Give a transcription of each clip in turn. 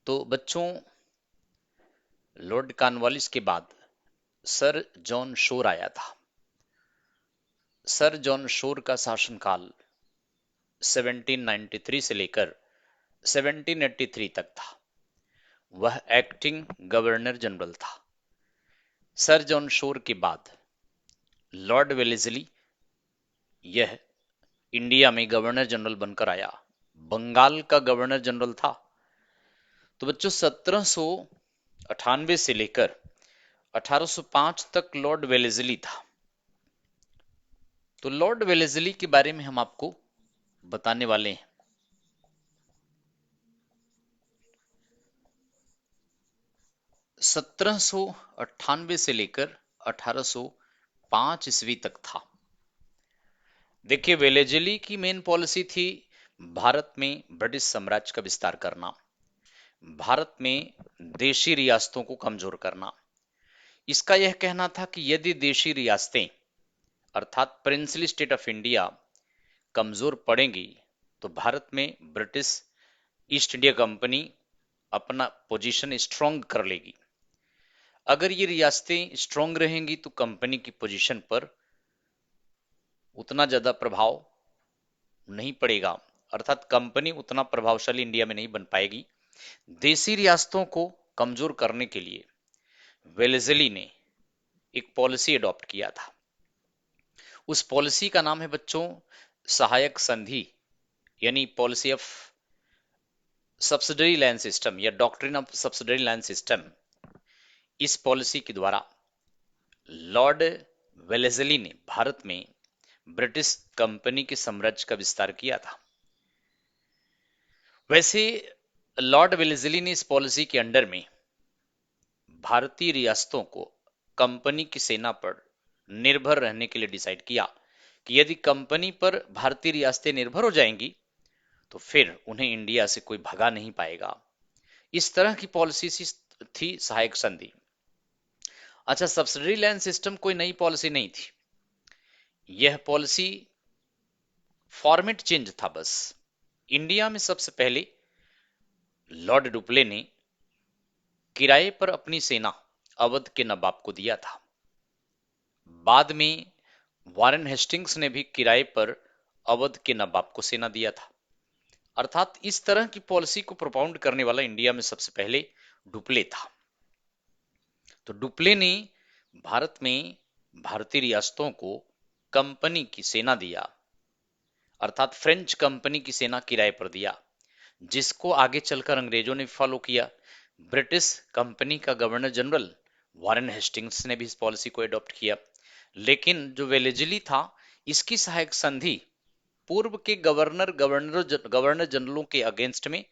तो बच्चों, Lord Cornwallis के बाद सर जॉन शोर आया था। सर जॉन शोर का शासनकाल 1793 से लेकर 1783 तक था। वह एक्टिंग गवर्नर जनरल था। सर जॉन शोर के बाद लॉर्ड वेलेस्ली, यह इंडिया में गवर्नर जनरल बनकर आया। बंगाल का गवर्नर जनरल था। तो बच्चों, 1798 से लेकर 1805 तक लॉर्ड वेलेस्ली था। तो लॉर्ड वेलेस्ली के बारे में हम आपको बताने वाले हैं। 1798 से लेकर 1805 ईस्वी तक था। देखिए, वेलेस्ली की मेन पॉलिसी थी भारत में ब्रिटिश साम्राज्य का विस्तार करना, भारत में देशी रियासतों को कमजोर करना। इसका यह कहना था कि यदि देशी रियासतें अर्थात प्रिंसली स्टेट ऑफ इंडिया कमजोर पड़ेंगी तो भारत में ब्रिटिश ईस्ट इंडिया कंपनी अपना पोजीशन स्ट्रांग कर लेगी। अगर ये रियासतें स्ट्रांग रहेंगी तो कंपनी की पोजीशन पर उतना ज्यादा प्रभाव नहीं पड़ेगा, अर्थात कंपनी उतना प्रभावशाली इंडिया में नहीं बन पाएगी। देशी रियासतों को कमजोर करने के लिए वेलेस्ली ने एक पॉलिसी अडॉप्ट किया था। उस पॉलिसी का नाम है बच्चों सहायक संधि, यानी policy of subsidiary land system या doctrine of subsidiary land system. इस पॉलिसी के द्वारा लॉर्ड वेलेस्ली ने भारत में ब्रिटिश कंपनी के साम्राज्य का विस्तार किया था। वैसे लॉर्ड वेलेस्ली ने इस पॉलिसी के अंडर में भारतीय रियासतों को कंपनी की सेना पर निर्भर रहने के लिए डिसाइड किया कि यदि कंपनी पर भारतीय रियासतें निर्भर हो जाएंगी तो फिर उन्हें इंडिया से कोई भगा नहीं पाएगा। इस तरह की पॉलिसी थी सहायक संधि। अच्छा, सब्सिडरी लैंड सिस्टम कोई नई पॉलिसी नहीं थी। यह पॉलिसी फॉर्मेट चेंज था बस। इंडिया में सबसे पहले लॉर्ड डुप्ले ने किराए पर अपनी सेना अवध के नवाब को दिया था। बाद में वारेन हेस्टिंग्स ने भी किराए पर अवध के नवाब को सेना दिया था। अर्थात इस तरह की पॉलिसी को प्रोपाउंड करने वाला इंडिया में सबसे पहले डुप्ले था। तो डुप्ले ने भारत में भारतीय रियासतों को कंपनी की सेना दिया, अर्थात फ्रेंच कंपनी की सेना किराए पर दिया, जिसको आगे चलकर अंग्रेजों ने फॉलो किया। ब्रिटिश कंपनी का गवर्नर जनरल वारेन हेस्टिंग्स ने भी इस पॉलिसी को अडॉप्ट किया। लेकिन जो वेलेस्ली था, इसकी सहायक संधि पूर्व के गवर्नर जनरलों के अगेंस्ट में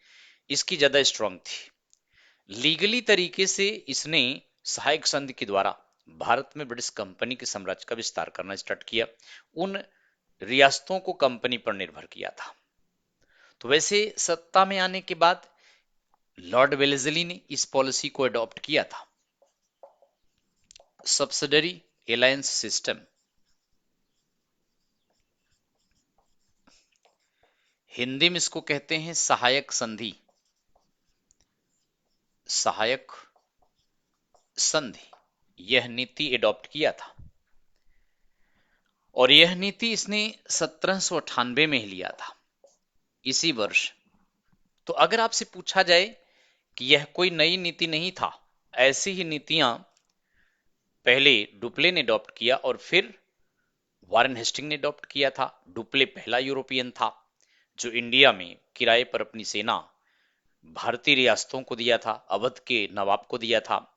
इसकी ज्यादा स्ट्रांग थी। लीगली तरीके से इसने सहायक संधि के द्वारा भारत में ब्रिटिश कंपनी के साम्राज्य का विस्तार करना स्टार्ट किया, उन रियासतों को कंपनी पर निर्भर किया था। तो वैसे सत्ता में आने के बाद लॉर्ड वेलेस्ली ने इस पॉलिसी को अडॉप्ट किया था, सब्सिडरी एलायंस सिस्टम। हिंदी में इसको कहते हैं सहायक संधि, सहायक संधि। यह नीति अडॉप्ट किया था और यह नीति इसने 1798 में ही लिया था, इसी वर्ष। तो अगर आपसे पूछा जाए कि यह कोई नई नीति नहीं था, ऐसी ही नीतियां पहले डुप्ले ने अडॉप्ट किया और फिर वारेन हेस्टिंग ने अडॉप्ट किया था। डुप्ले पहला यूरोपियन था जो इंडिया में किराए पर अपनी सेना भारतीय रियासतों को दिया था, अवध के नवाब को दिया था।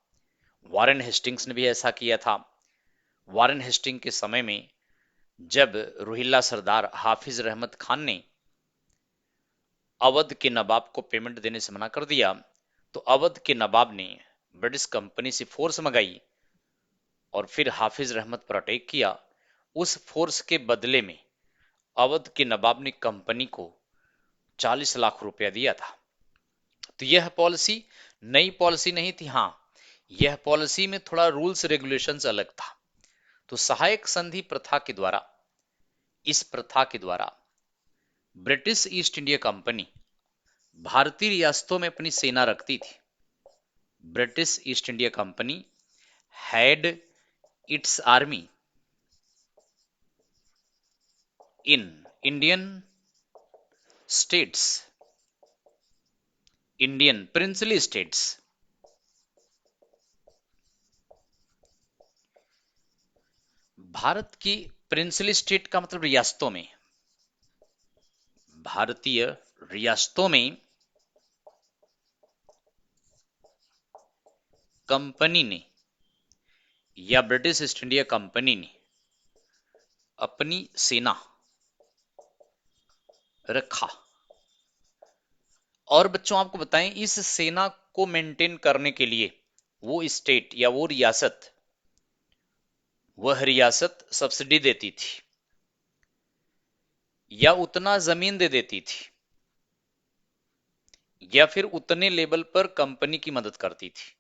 वारेन हेस्टिंग्स ने भी ऐसा किया था। वारेन हेस्टिंग के समय में जब रोहिल्ला सरदार हाफिज रहमत खान ने अवध के नवाब को पेमेंट देने से मना कर दिया, तो अवध के नवाब ने ब्रिटिश कंपनी से फोर्स मंगाई और फिर हाफिज रहमत पर अटैक किया। उस फोर्स के बदले में अवध के नवाब ने कंपनी को 40 लाख रुपया दिया था। तो यह पॉलिसी नई पॉलिसी नहीं थी। हाँ, यह पॉलिसी में थोड़ा रूल्स रेगुलेशंस अलग था। तो सहायक संधि प्रथा के द्वारा, इस प्रथा के द्वारा ब्रिटिश ईस्ट इंडिया कंपनी भारतीय रियासतों में अपनी सेना रखती थी। British East India company had it's army in Indian states, Indian princely states. Bharat की प्रिंसली स्टेट का मतलब रियासतों में, भारतीय रियासतों में कंपनी ने या ब्रिटिश ईस्ट इंडिया कंपनी ने अपनी सेना रखा। और बच्चों आपको बताएं, इस सेना को मेंटेन करने के लिए वो स्टेट या वो रियासत, वह रियासत सब्सिडी देती थी या उतना जमीन दे देती थी या फिर उतने लेवल पर कंपनी की मदद करती थी।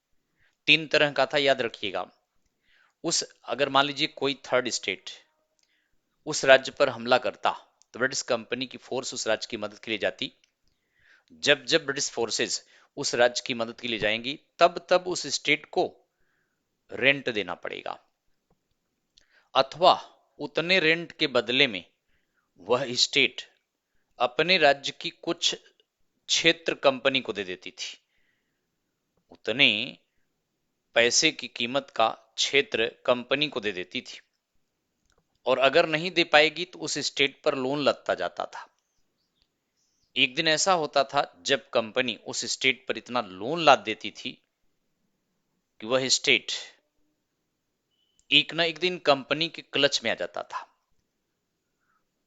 तीन तरह का था, याद रखिएगा। उस अगर मान लीजिए कोई थर्ड स्टेट उस राज्य पर हमला करता तो ब्रिटिश कंपनी की फोर्स उस राज्य की मदद के लिए जाती। जब जब ब्रिटिश फोर्सेस उस राज्य की मदद के लिए जाएंगी तब तब उस स्टेट को रेंट देना पड़ेगा, अथवा उतने रेंट के बदले में वह स्टेट अपने राज्य की कुछ क्षेत्र कंपनी को दे देती थी। उतने पैसे की कीमत का क्षेत्र कंपनी को दे देती थी, और अगर नहीं दे पाएगी तो उस स्टेट पर लोन लगता जाता था। एक दिन ऐसा होता था जब कंपनी उस स्टेट पर इतना लोन लाद देती थी कि वह स्टेट एक ना एक दिन कंपनी के क्लच में आ जाता था।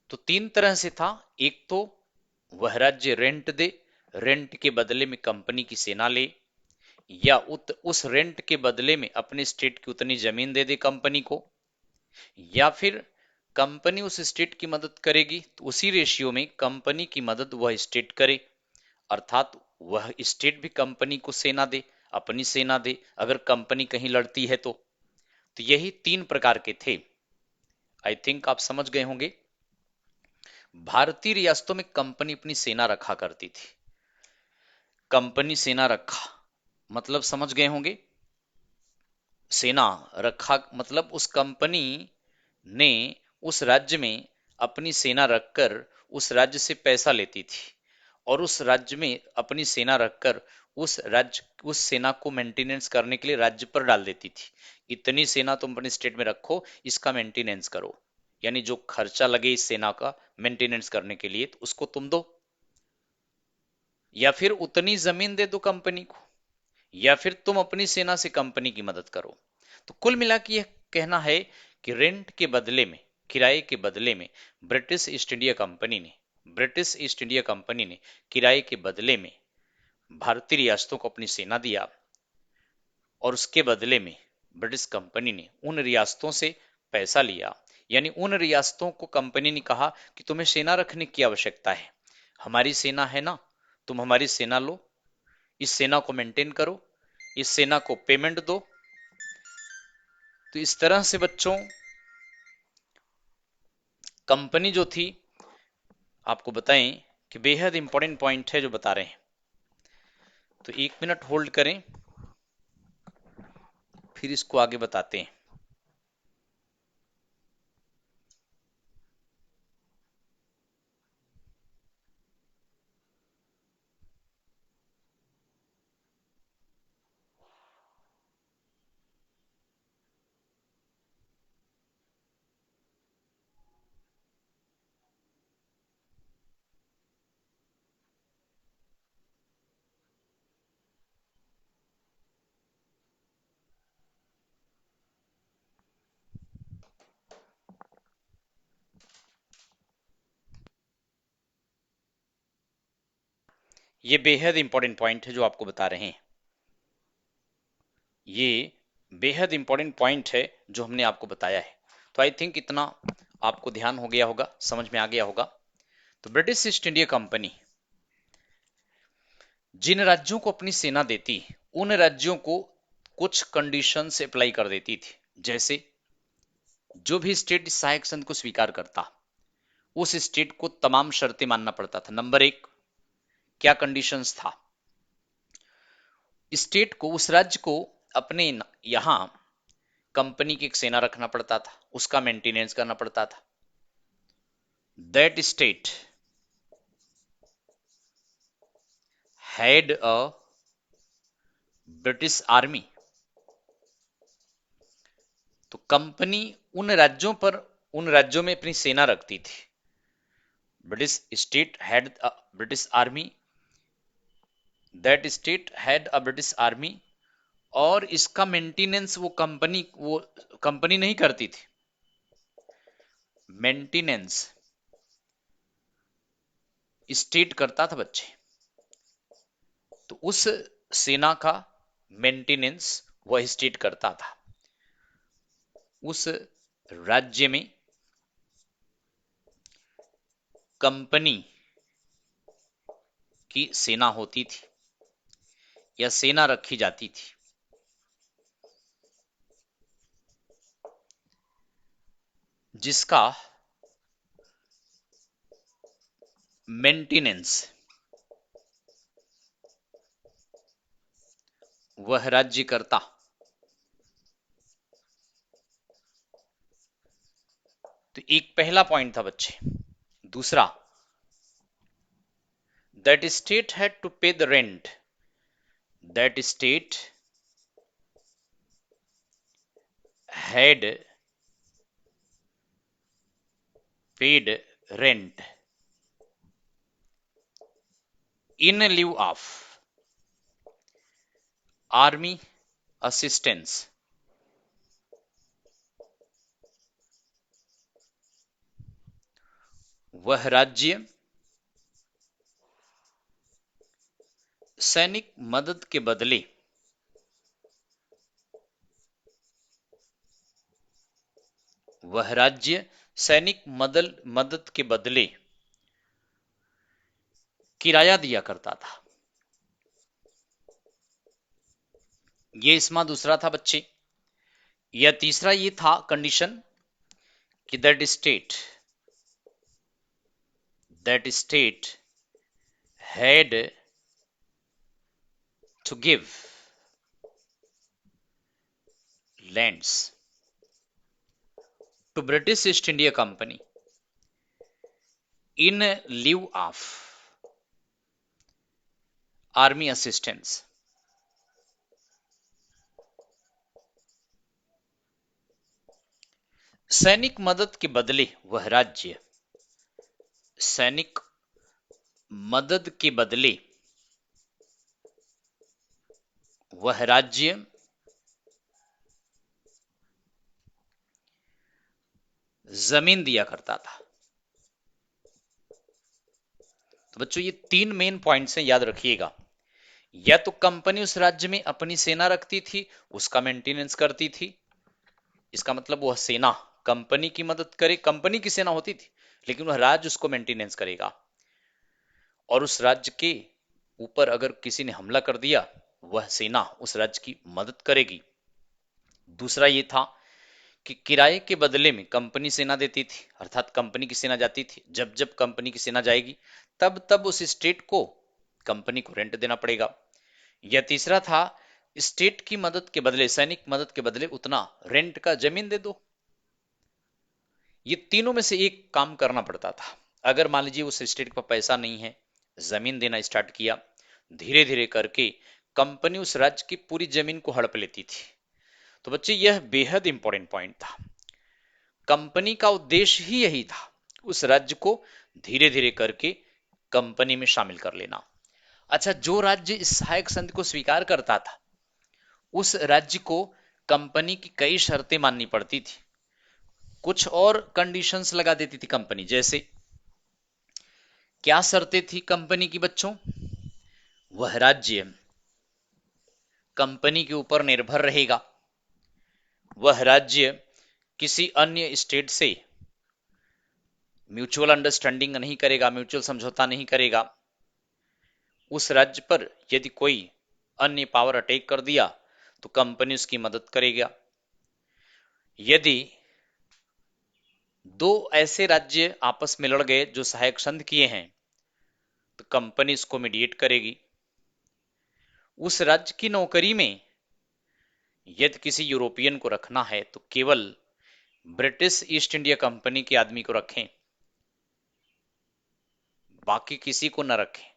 तो तीन तरह से था, एक तो वह राज्य रेंट दे, रेंट के बदले में कंपनी की सेना ले, या उस रेंट के बदले में अपने स्टेट की उतनी जमीन दे दे कंपनी को, या फिर कंपनी उस स्टेट की मदद करेगी तो उसी रेशियो में कंपनी की मदद वह स्टेट करे, अर्थात वह स्टेट भी कंपनी को सेना दे, अपनी सेना दे अगर कंपनी कहीं लड़ती है तो यही तीन प्रकार के थे। आई थिंक आप समझ गए होंगे। भारतीय रियासतों में कंपनी अपनी सेना रखा करती थी। कंपनी सेना रखा मतलब समझ गए होंगे। सेना रखा मतलब उस कंपनी ने उस राज्य में अपनी सेना रखकर उस राज्य से पैसा लेती थी, और उस राज्य में अपनी सेना रखकर उस सेना को मेंटेनेंस करने के लिए राज्य पर डाल देती थी। इतनी सेना तुम अपने स्टेट में रखो, इसका मेंटेनेंस करो, यानी जो खर्चा लगे इस सेना का मेंटेनेंस करने के लिए तो उसको तुम दो, या फिर उतनी जमीन दे दो कंपनी को, या फिर तुम अपनी सेना से कंपनी की मदद करो। तो कुल मिला के यह कहना है कि रेंट के बदले में, किराए के बदले में ब्रिटिश ईस्ट इंडिया कंपनी ने किराए के बदले में भारतीय रियासतों को अपनी सेना दिया, और उसके बदले में ब्रिटिश कंपनी ने उन रियासतों से पैसा लिया। यानी उन रियासतों को कंपनी ने कहा कि तुम्हें सेना रखने की आवश्यकता है, हमारी सेना है ना, तुम हमारी सेना लो, इस सेना को मेंटेन करो, इस सेना को पेमेंट दो। तो इस तरह से बच्चों कंपनी जो थी, आपको बताएं कि बेहद इंपॉर्टेंट पॉइंट है जो बता रहे हैं। तो 1 मिनट होल्ड करें, फिर इसको आगे बताते हैं। ये बेहद इंपॉर्टेंट पॉइंट है जो आपको बता रहे हैं, ये बेहद इंपॉर्टेंट पॉइंट है जो हमने आपको बताया है। तो आई थिंक इतना आपको ध्यान हो गया होगा, समझ में आ गया होगा। तो ब्रिटिश ईस्ट इंडिया कंपनी जिन राज्यों को अपनी सेना देती उन राज्यों को कुछ कंडीशंस अप्लाई कर देती थी। जैसे जो भी स्टेट इस सहायक संघ को स्वीकार करता उस स्टेट को तमाम शर्तें मानना पड़ता था। नंबर 1 क्या कंडीशंस था? स्टेट को, उस राज्य को अपने यहां कंपनी की एक सेना रखना पड़ता था, उसका मेंटेनेंस करना पड़ता था। That state had a British army. तो कंपनी उन राज्यों में अपनी सेना रखती थी। British state had a British army, that state had a British army, और इसका मेंटेनेंस वो कंपनी नहीं करती थी। मेंटेनेंस स्टेट करता था बच्चे। तो उस सेना का मेंटेनेंस वह स्टेट करता था। उस राज्य में कंपनी की सेना होती थी या सेना रखी जाती थी, जिसका मेंटेनेंस वह राज्य करता। तो एक पहला पॉइंट था बच्चे। दूसरा, दैट स्टेट हैड टू पे the rent, that state had paid rent in lieu of army assistance. वह राज्य सैनिक मदद के बदले वह राज्य सैनिक मदद के बदले किराया दिया करता था। ये इसमें दूसरा था बच्चे। या तीसरा ये था कंडीशन कि that state had to give lands to British East India Company in lieu of army assistance. सैनिक मदद के बदले वह राज्य सैनिक मदद के बदले वह राज्य जमीन दिया करता था। तो बच्चों ये तीन मेन पॉइंट्स हैं, याद रखिएगा। या तो कंपनी उस राज्य में अपनी सेना रखती थी, उसका मेंटेनेंस करती थी, इसका मतलब वह सेना कंपनी की मदद करे, कंपनी की सेना होती थी लेकिन वह राज्य उसको मेंटेनेंस करेगा, और उस राज्य के ऊपर अगर किसी ने हमला कर दिया वह सेना उस राज्य की मदद करेगी। दूसरा ये था कि किराए के बदले में कंपनी सेना देती थी, अर्थात कंपनी की सेना जाती थी, जब जब कंपनी की सेना जाएगी तब तब उस स्टेट को कंपनी को रेंट देना पड़ेगा। या तीसरा था, स्टेट की मदद के बदले, सैनिक मदद के बदले उतना रेंट का जमीन दे दो। ये तीनों में से एक काम करना पड़ता था। अगर मान लीजिए उस स्टेट के पास पैसा नहीं है, जमीन देना स्टार्ट किया, धीरे धीरे करके कंपनी उस राज्य की पूरी जमीन को हड़प लेती थी। तो बच्चे यह बेहद इंपॉर्टेंट पॉइंट था। कंपनी का उद्देश्य ही यही था, उस राज्य को धीरे धीरे करके कंपनी में शामिल कर लेना। अच्छा, जो राज्य इस सहायक संधि को स्वीकार करता था उस राज्य को कंपनी की कई शर्तें माननी पड़ती थी, कुछ और कंडीशंस लगा देती थी कंपनी। जैसे क्या शर्तें थी कंपनी की बच्चों? वह राज्य कंपनी के ऊपर निर्भर रहेगा, वह राज्य किसी अन्य स्टेट से म्यूचुअल अंडरस्टैंडिंग नहीं करेगा, म्यूचुअल समझौता नहीं करेगा, उस राज्य पर यदि कोई अन्य पावर अटैक कर दिया तो कंपनी उसकी मदद करेगा। यदि दो ऐसे राज्य आपस में लड़ गए जो सहायक संधि किए हैं तो कंपनी इसको मीडिएट करेगी। उस राज्य की नौकरी में यदि किसी यूरोपियन को रखना है तो केवल ब्रिटिश ईस्ट इंडिया कंपनी के आदमी को रखें, बाकी किसी को न रखें।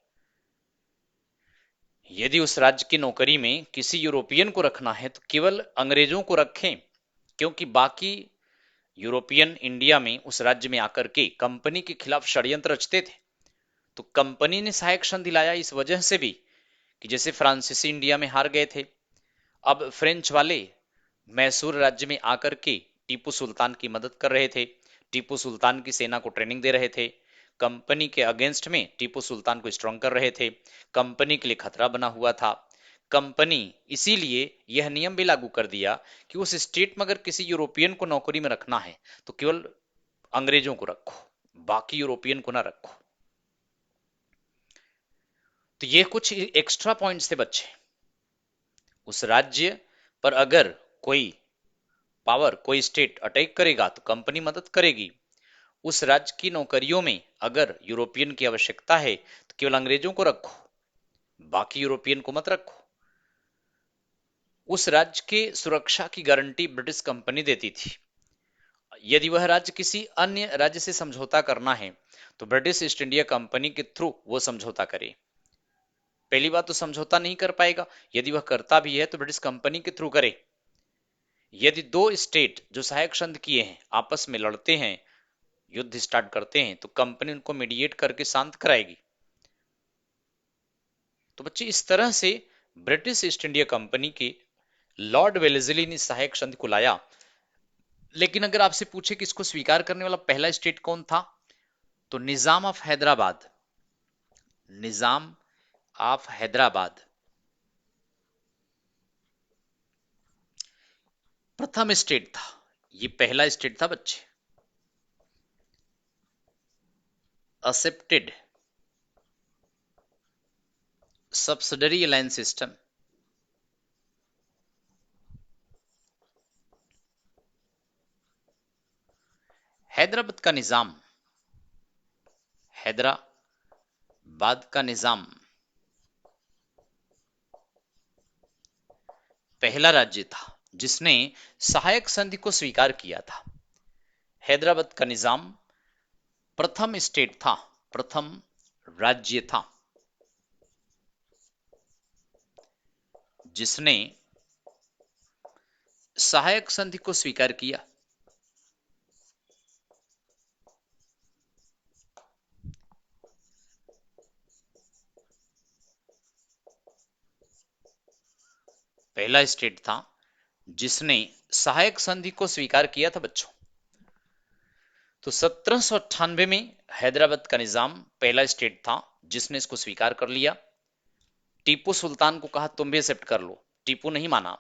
यदि उस राज्य की नौकरी में किसी यूरोपियन को रखना है तो केवल अंग्रेजों को रखें, क्योंकि बाकी यूरोपियन इंडिया में उस राज्य में आकर के कंपनी के खिलाफ षड्यंत्र रचते थे। तो कंपनी ने सहायक क्षण दिलाया इस वजह से भी कि जैसे फ्रांसीसी इंडिया में हार गए थे, अब फ्रेंच वाले मैसूर राज्य में आकर के टीपू सुल्तान की मदद कर रहे थे, टीपू सुल्तान की सेना को ट्रेनिंग दे रहे थे, कंपनी के अगेंस्ट में टीपू सुल्तान को स्ट्रांग कर रहे थे, कंपनी के लिए खतरा बना हुआ था। कंपनी इसीलिए यह नियम भी लागू कर दिया कि उस स्टेट में अगर किसी यूरोपियन को नौकरी में रखना है तो केवल अंग्रेजों को रखो, बाकी यूरोपियन को ना रखो। तो ये कुछ एक्स्ट्रा पॉइंट्स थे बच्चे। उस राज्य पर अगर कोई पावर, कोई स्टेट अटैक करेगा तो कंपनी मदद करेगी। उस राज्य की नौकरियों में अगर यूरोपियन की आवश्यकता है तो केवल अंग्रेजों को रखो, बाकी यूरोपियन को मत रखो। उस राज्य के सुरक्षा की गारंटी ब्रिटिश कंपनी देती थी। यदि वह राज्य किसी अन्य राज्य से समझौता करना है तो ब्रिटिश ईस्ट इंडिया कंपनी के थ्रू वो समझौता करे। पहली बात तो समझौता नहीं कर पाएगा, यदि वह करता भी है तो ब्रिटिश कंपनी के थ्रू करे। यदि दो स्टेट जो सहायक संधि किए हैं आपस में लड़ते हैं, युद्ध स्टार्ट करते हैं, तो कंपनी उनको मीडिएट करके शांत कराएगी। तो बच्चे इस तरह से ब्रिटिश ईस्ट इंडिया कंपनी के लॉर्ड वेलेस्ली ने सहायक संधि को लाया। लेकिन अगर आपसे पूछे कि इसको स्वीकार करने वाला पहला स्टेट कौन था, तो निजाम ऑफ हैदराबाद, निजाम ऑफ हैदराबाद प्रथम स्टेट था। ये पहला स्टेट था बच्चे। Accepted subsidiary alliance system, Hyderabad का निजाम, हैदराबाद का निजाम पहला राज्य था जिसने सहायक संधि को स्वीकार किया था। हैदराबाद का निजाम प्रथम स्टेट था, प्रथम राज्य था जिसने सहायक संधि को स्वीकार किया। पहला स्टेट था जिसने सहायक संधि को स्वीकार किया था बच्चों। तो 1798 में हैदराबाद का निजाम पहला स्टेट था जिसने इसको स्वीकार कर लिया। टीपू सुल्तान को कहा तुम भी एक्सेप्ट कर लो, टीपू नहीं माना।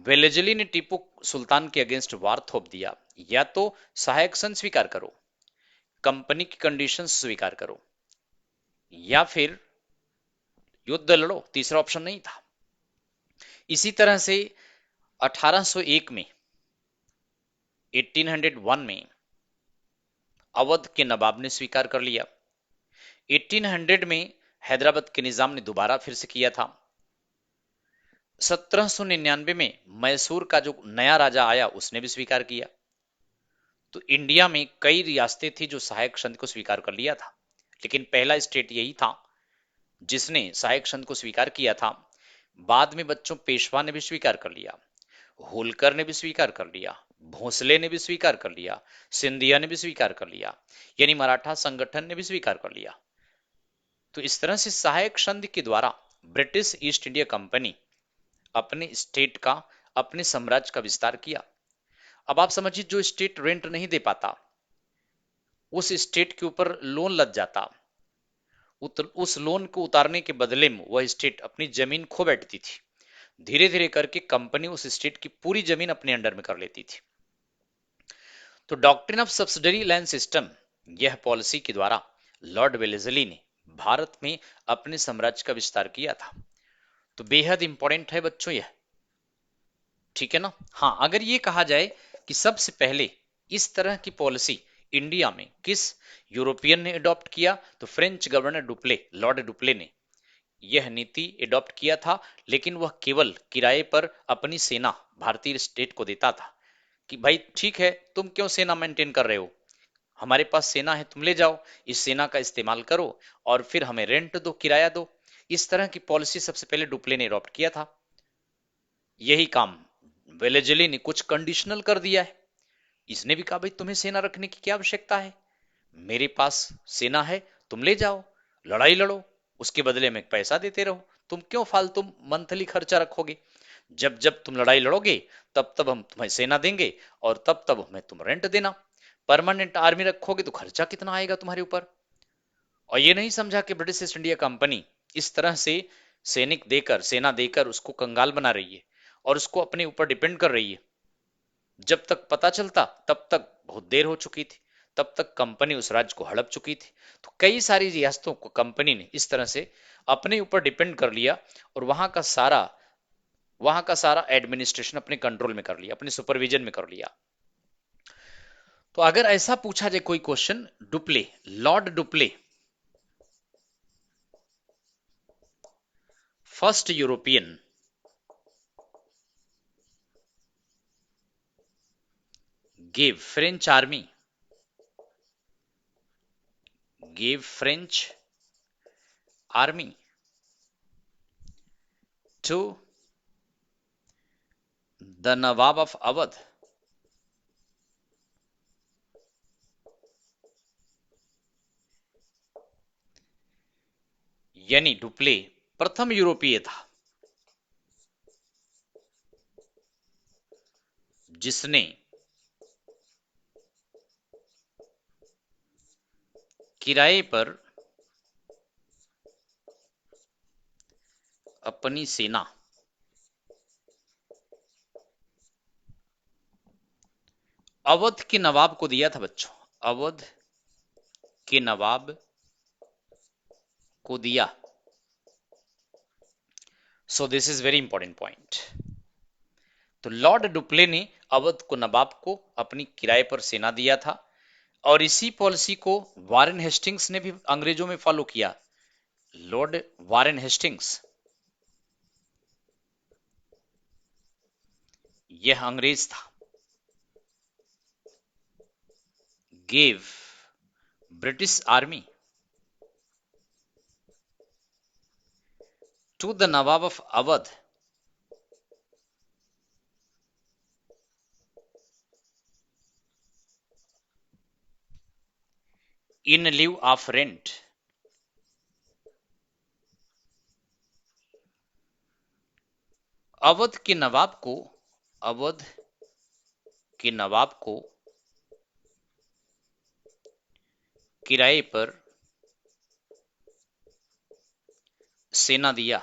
वेलेजली ने टीपू सुल्तान के अगेंस्ट वार थोप दिया, या तो सहायक संधि स्वीकार करो, कंपनी की कंडीशंस स्वीकार करो, या फिर युद्ध लड़ो, तीसरा ऑप्शन नहीं था। इसी तरह से 1801 में 1801 में अवध के नवाब ने स्वीकार कर लिया। 1800 में हैदराबाद के निजाम ने दोबारा फिर से किया था। 1799 में मैसूर का जो नया राजा आया उसने भी स्वीकार किया। तो इंडिया में कई रियासतें थी जो सहायक संधि को स्वीकार कर लिया था, लेकिन पहला स्टेट यही था जिसने सहायक संधि को स्वीकार किया था। बाद में बच्चों पेशवा ने भी स्वीकार कर लिया, होलकर ने भी स्वीकार कर लिया, भोसले ने भी स्वीकार कर लिया, सिंधिया ने भी स्वीकार कर लिया, यानी मराठा संगठन ने भी स्वीकार कर लिया। तो इस तरह से सहायक संधि के द्वारा ब्रिटिश ईस्ट इंडिया कंपनी अपने स्टेट का, अपने साम्राज्य का विस्तार किया। अब आप समझिए, जो स्टेट रेंट नहीं दे पाता उस स्टेट के ऊपर लोन लग जाता, उस लोन को उतारने के बदले में वह स्टेट अपनी जमीन खो बैठती थी। धीरे धीरे करके कंपनी उस स्टेट की पूरी जमीन अपने अंडर में कर लेती थी। तो doctrine of subsidiary land system, यह पॉलिसी के द्वारा लॉर्ड वेलेस्ली ने भारत में अपने साम्राज्य का विस्तार किया था। तो बेहद इंपॉर्टेंट है बच्चों यह, ठीक है ना। हाँ, अगर ये कहा जाए कि सबसे पहले इस तरह की पॉलिसी इंडिया में किस यूरोपियन ने अडॉप्ट किया? तो French governor Dupleix, lord Dupleix ने यह नीति अडॉप्ट किया था, लेकिन वह केवल किराए पर अपनी सेना भारतीय स्टेट को देता था कि भाई ठीक है, तुम क्यों सेना मेंटेन कर रहे हो, हमारे पास सेना है, तुम ले जाओ, इस सेना का इस्तेमाल करो और फिर हमें रेंट दो, किराया दो। इस तरह की पॉलिसी सबसे पहले डुप्ले ने अडॉप्ट किया था। यही काम वेलेजली ने कुछ कंडीशनल कर दिया है। इसने भी कहा भाई तुम्हें सेना रखने की क्या आवश्यकता है, मेरे पास सेना है, तुम ले जाओ, लड़ाई लड़ो, उसके बदले में पैसा देते रहो, तुम क्यों फालतू मंथली खर्चा रखोगे, जब जब तुम लड़ाई लड़ोगे तब तब हम तुम्हें सेना देंगे और तब तब हमें तुम रेंट देना, परमानेंट आर्मी रखोगे तो खर्चा कितना आएगा तुम्हारे ऊपर। और ये नहीं समझा कि ब्रिटिश ईस्ट इंडिया कंपनी इस तरह से सैनिक देकर, सेना देकर उसको कंगाल बना रही है और उसको अपने ऊपर डिपेंड कर रही है। जब तक पता चलता तब तक बहुत देर हो चुकी थी, तब तक कंपनी उस राज्य को हड़प चुकी थी। तो कई सारी रियासतों को कंपनी ने इस तरह से अपने ऊपर डिपेंड कर लिया और वहां का सारा एडमिनिस्ट्रेशन अपने कंट्रोल में कर लिया, अपने सुपरविजन में कर लिया। तो अगर ऐसा पूछा जाए कोई question, Dupleix, lord Dupleix first European gave French army gave French army to the Nawab of Awadh। यानी डुप्ले प्रथम यूरोपीय था जिसने किराए पर अपनी सेना अवध के नवाब को दिया था बच्चों, अवध के नवाब को दिया। So this is very important point. तो लॉर्ड डुप्ले ने अवध को नवाब को अपनी किराए पर सेना दिया था और इसी पॉलिसी को वारेन हेस्टिंग्स ने भी अंग्रेजों में फॉलो किया। लॉर्ड वारेन हेस्टिंग्स यह अंग्रेज था, gave British army to the Nawab of Awadh in lieu of rent. Awadh के नवाब को अवध के नवाब को किराए पर सेना दिया।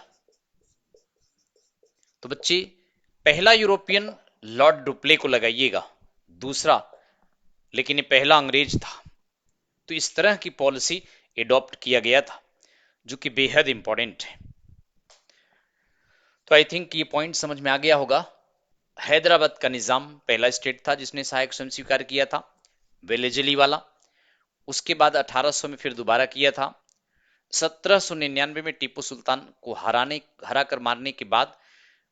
तो बच्चे पहला यूरोपियन लॉर्ड डुप्ले को लगाइएगा, दूसरा, लेकिन ये पहला अंग्रेज था। तो इस तरह की पॉलिसी एडॉप्ट किया गया था जो कि बेहद इंपॉर्टेंट है। तो आई थिंक ये पॉइंट समझ में आ गया होगा। हैदराबाद का निजाम पहला स्टेट था जिसने सहायक स्वयं स्वीकार किया था, वेलेजली वाला। उसके बाद 1800 में फिर दोबारा किया था। 1799 में टीपू सुल्तान को हरा कर मारने के बाद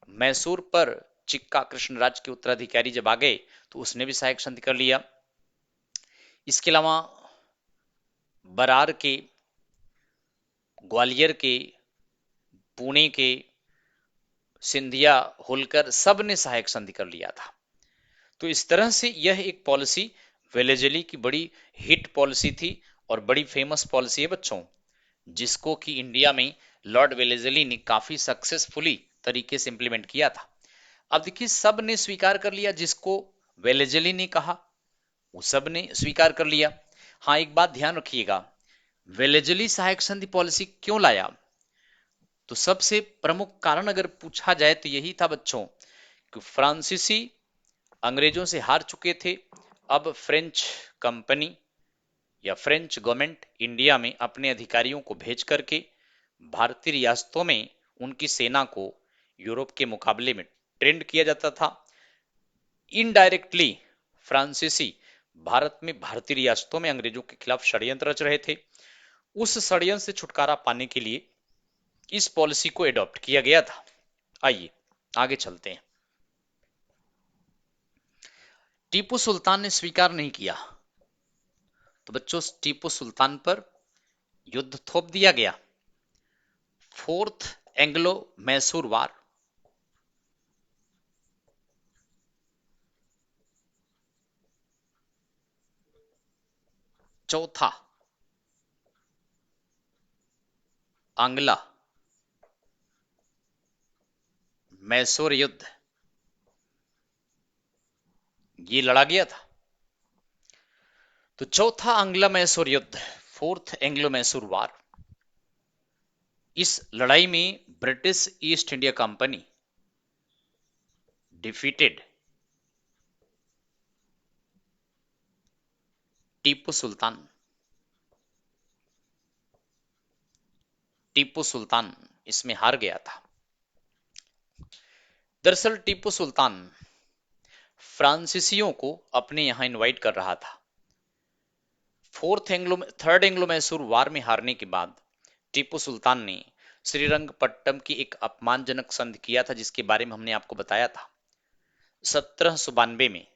मैसूर पर चिक्का कृष्णराज के उत्तराधिकारी जब आ गए तो उसने भी सहायक संधि कर लिया। इसके अलावा बरार के, ग्वालियर के, पुणे के, सिंधिया, होलकर सब ने सहायक संधि कर लिया था। तो इस तरह से यह एक पॉलिसी वेलेजली की बड़ी हिट पॉलिसी थी और बड़ी फेमस पॉलिसी है बच्चों, जिसको कि इंडिया में लॉर्ड वेलेजली ने काफी सक्सेसफुली तरीके से इंप्लीमेंट किया था। अब देखिए सब ने स्वीकार कर लिया, जिसको वेलेजली ने कहा वो सब ने स्वीकार कर लिया। हाँ एक बात ध्यान रखिएगा, वेलेजली सहायक संधि पॉलिसी क्यों लाया? तो सबसे प्रमुख कारण अगर पूछा जाए तो यही था बच्चों कि फ्रांसीसी अंग्रेजों से हार चुके थे। अब फ्रेंच कंपनी या फ्रेंच गवर्नमेंट इंडिया में अपने अधिकारियों को भेज करके भारतीय रियासतों में उनकी सेना को यूरोप के मुकाबले में ट्रेंड किया जाता था। इनडायरेक्टली फ्रांसीसी भारत में भारतीय रियासतों में अंग्रेजों के खिलाफ षड्यंत्र रच रहे थे। उस षड्यंत्र से छुटकारा पाने के लिए इस पॉलिसी को एडॉप्ट किया गया था। आइए आगे चलते हैं। टीपू सुल्तान ने स्वीकार नहीं किया, तो बच्चों टीपू सुल्तान पर युद्ध थोप दिया गया। फोर्थ एंग्लो मैसूर वार। चौथा आंग्ला मैसूर युद्ध, ये लड़ा गया था। तो चौथा आंग्ला मैसूर युद्ध, फोर्थ एंग्लो मैसूर वार, इस लड़ाई में British East India company defeated Tipu Sultan. Tipu Sultan इसमें हार गया था। दरअसल टीपू सुल्तान फ्रांसीसियों को अपने यहां इनवाइट कर रहा था। थर्ड एंग्लो मैसूर वार में हारने के बाद टीपू सुल्तान ने श्रीरंगपट्टम की एक अपमानजनक संधि किया था, जिसके बारे में हमने आपको बताया था। 1792 में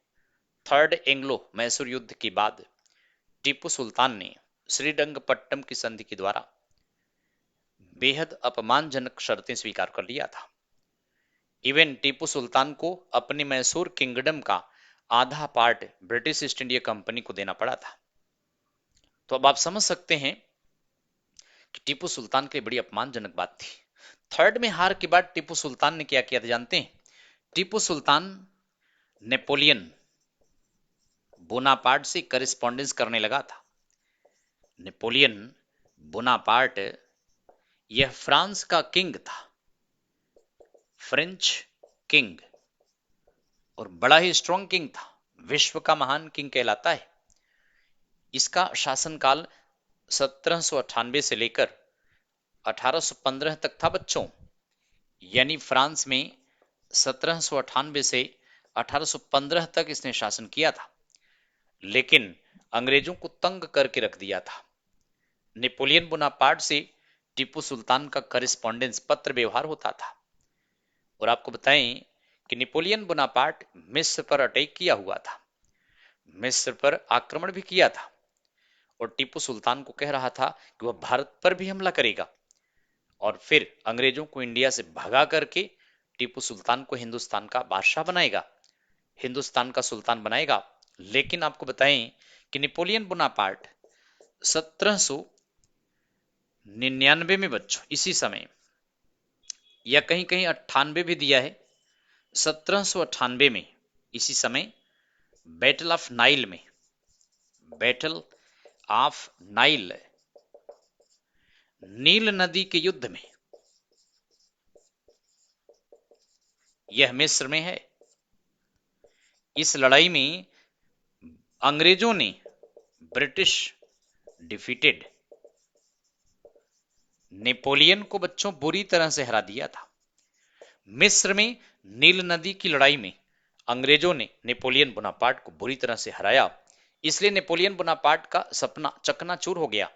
थर्ड एंग्लो मैसूर युद्ध के बाद टीपू सुल्तान ने श्रीरंगपट्टम की संधि के द्वारा बेहद अपमानजनक शर्तें स्वीकार कर लिया था। इवन टीपू सुल्तान को अपने मैसूर किंगडम का आधा part British East India company को देना पड़ा था। तो अब आप समझ सकते हैं कि टीपू सुल्तान के लिए बड़ी अपमानजनक बात थी। थर्ड में हार के बाद टीपू सुल्तान ने क्या किया था जानते हैं? टीपू सुल्तान नेपोलियन बोनापार्ट से करिस्पॉन्डेंस करने लगा था। नेपोलियन बोनापार्ट यह फ्रांस का किंग था, फ्रेंच किंग, और बड़ा ही स्ट्रॉन्ग किंग था, विश्व का महान किंग कहलाता है। इसका शासनकाल 1798 से लेकर 1815 तक था बच्चों। यानी फ्रांस में 1798 से 1815 तक इसने शासन किया था, लेकिन अंग्रेजों को तंग करके रख दिया था। नेपोलियन बोनापार्ट से टीपू सुल्तान का करिस्पॉन्डेंस पत्र व्यवहार होता था। और आपको बताएं कि नेपोलियन बोनापार्ट मिस्र पर अटैक किया हुआ था, मिस्र पर आक्रमण भी किया था, और टीपू सुल्तान को कह रहा था कि वह भारत पर भी हमला करेगा और फिर अंग्रेजों को इंडिया से भगा करके टीपू सुल्तान को हिंदुस्तान का बादशाह बनाएगा, हिंदुस्तान का सुल्तान बनाएगा। लेकिन आपको बताएं कि नेपोलियन बोनापार्ट 1799 में बच्चों, इसी समय, या कहीं कहीं 98 भी दिया है, 1798 में इसी समय बैटल ऑफ नाइल में, बैटल ऑफ नाइल, नील नदी के युद्ध में, यह मिस्र में है। इस लड़ाई में अंग्रेजों ने ब्रिटिश डिफीटेड नेपोलियन को बच्चों बुरी तरह से हरा दिया था। मिस्र में नील नदी की लड़ाई में अंग्रेजों ने नेपोलियन बोनापार्ट को बुरी तरह से हराया, इसलिए नेपोलियन बोनापार्ट का सपना चकनाचूर हो गया।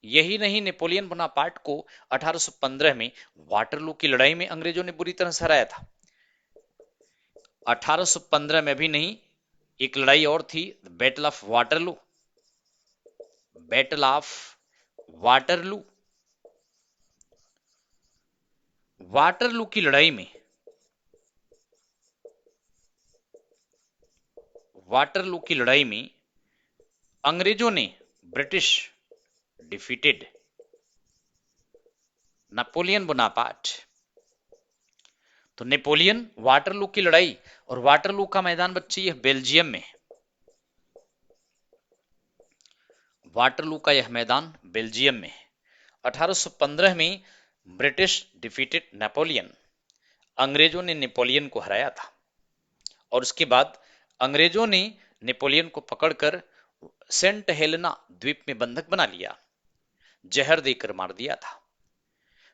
यही नहीं, नेपोलियन बोनापार्ट को 1815 में वाटरलू की लड़ाई में अंग्रेजों ने बुरी तरह से हराया था। 1815 में भी नहीं, एक लड़ाई और थी, battle of Waterloo, battle of Waterloo. Waterloo की लड़ाई में, वाटरलू की लड़ाई में अंग्रेजों ने ब्रिटिश डिफीटेड नेपोलियन बोनापार्ट। तो नेपोलियन वाटरलू की लड़ाई, और वाटरलू का मैदान बच्चे यह बेल्जियम में, वाटरलू का यह मैदान बेल्जियम में। 1815 में ब्रिटिश डिफीटेड नेपोलियन, अंग्रेजों ने नेपोलियन को हराया था, और उसके बाद अंग्रेजों ने नेपोलियन को पकड़कर सेंट हेलेना द्वीप में बंधक बना लिया, जहर देकर मार दिया था।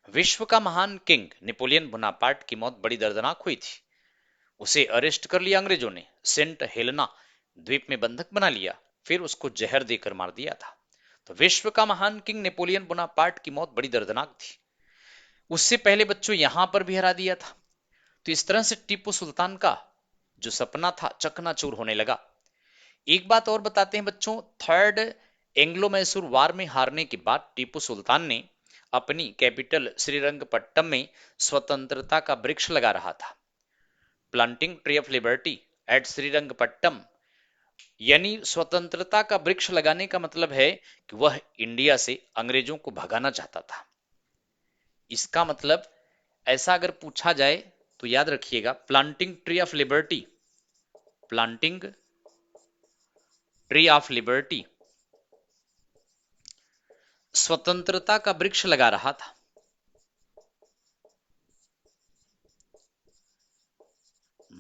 विश्व का महान किंग नेपोलियन बोनापार्ट की मौत बड़ी दर्दनाक हुई थी। उसे अरेस्ट कर लिया अंग्रेजों ने सेंट हेलेना द्वीप में बंधक बना लिया, फिर उसको जहर देकर मार दिया था। तो विश्व का महान किंग नेपोलियन बोनापार्ट की मौत बड़ी दर्दनाक थी। उससे पहले बच्चों यहां पर भी हरा दिया था। तो इस तरह से टीपू सुल्तान का जो सपना था चकनाचूर होने लगा। एक बात और बताते हैं बच्चों, थर्ड एंग्लो मैसूर वार में हारने के बाद टीपू सुल्तान ने अपनी कैपिटल श्रीरंगपट्टम में स्वतंत्रता का वृक्ष लगा रहा था। Planting tree of liberty at Srirangapattam, यानी स्वतंत्रता का वृक्ष लगाने का मतलब है कि वह इंडिया से अंग्रेजों को भगाना चाहता था। इसका मतलब ऐसा अगर पूछा जाए तो याद रखिएगा, planting tree of liberty, planting tree of liberty, स्वतंत्रता का वृक्ष लगा रहा था।